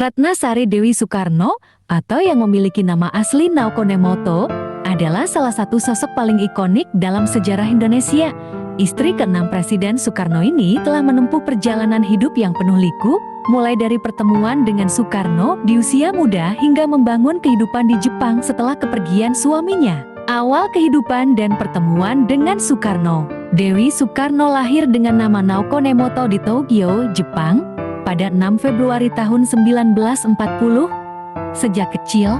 Ratnasari Dewi Soekarno, atau yang memiliki nama asli Naoko Nemoto, adalah salah satu sosok paling ikonik dalam sejarah Indonesia. Istri ke-6 Presiden Soekarno ini telah menempuh perjalanan hidup yang penuh liku, mulai dari pertemuan dengan Soekarno di usia muda hingga membangun kehidupan di Jepang setelah kepergian suaminya. Awal kehidupan dan pertemuan dengan Soekarno. Dewi Soekarno lahir dengan nama Naoko Nemoto di Tokyo, Jepang, pada 6 Februari tahun 1940. Sejak kecil,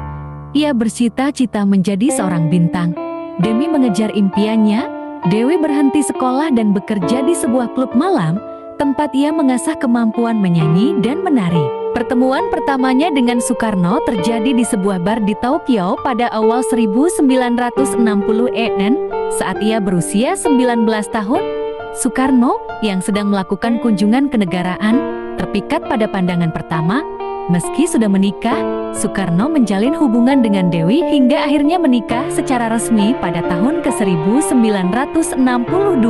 ia bercita-cita menjadi seorang bintang. Demi mengejar impiannya, Dewi berhenti sekolah dan bekerja di sebuah klub malam, tempat ia mengasah kemampuan menyanyi dan menari. Pertemuan pertamanya dengan Soekarno terjadi di sebuah bar di Tokyo pada awal 1960-an, saat ia berusia 19 tahun. Soekarno, yang sedang melakukan kunjungan kenegaraan, terpikat pada pandangan pertama. Meski sudah menikah, Soekarno menjalin hubungan dengan Dewi hingga akhirnya menikah secara resmi pada tahun ke-1962.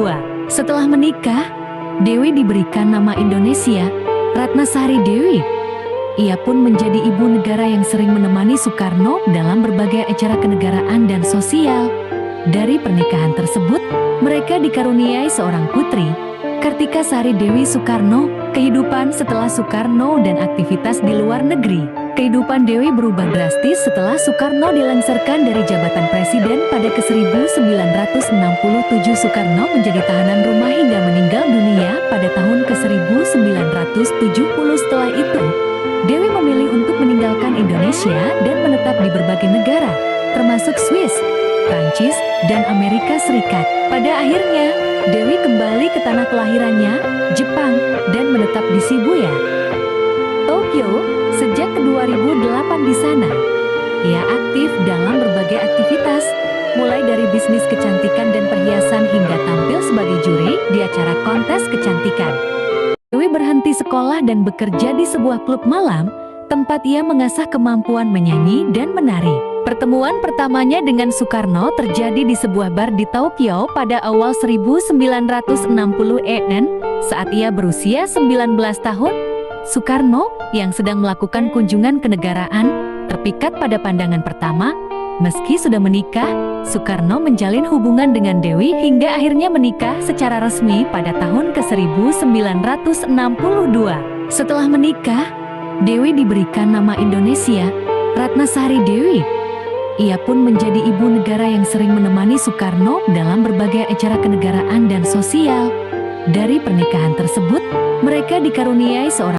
Setelah menikah, Dewi diberikan nama Indonesia, Ratnasari Dewi. Ia pun menjadi ibu negara yang sering menemani Soekarno dalam berbagai acara kenegaraan dan sosial. Dari pernikahan tersebut, mereka dikaruniai seorang putri, Kartika Sari Dewi Soekarno. Kehidupan setelah Soekarno dan aktivitas di luar negeri. Kehidupan Dewi berubah drastis setelah Soekarno dilengsarkan dari jabatan presiden pada ke-1967. Soekarno menjadi tahanan rumah hingga meninggal dunia pada tahun ke-1970. Setelah itu, Dewi memilih untuk meninggalkan Indonesia dan menetap di berbagai negara, termasuk Swiss, Prancis, dan Amerika Serikat. Pada akhirnya, Dewi kembali ke tanah kelahirannya, Jepang, dan menetap di Shibuya, Tokyo, sejak 2008 di sana. Ia aktif dalam berbagai aktivitas, mulai dari bisnis kecantikan dan perhiasan hingga tampil sebagai juri di acara kontes kecantikan. Dewi berhenti sekolah dan bekerja di sebuah klub malam, tempat ia mengasah kemampuan menyanyi dan menari. Pertemuan pertamanya dengan Soekarno terjadi di sebuah bar di Tokyo pada awal 1960-an, saat ia berusia 19 tahun. Soekarno, yang sedang melakukan kunjungan kenegaraan, terpikat pada pandangan pertama. Meski sudah menikah, Soekarno menjalin hubungan dengan Dewi hingga akhirnya menikah secara resmi pada tahun ke-1962. Setelah menikah, Dewi diberikan nama Indonesia, Ratnasari Dewi. Ia pun menjadi ibu negara yang sering menemani Soekarno dalam berbagai acara kenegaraan dan sosial. Dari pernikahan tersebut, mereka dikaruniai seorang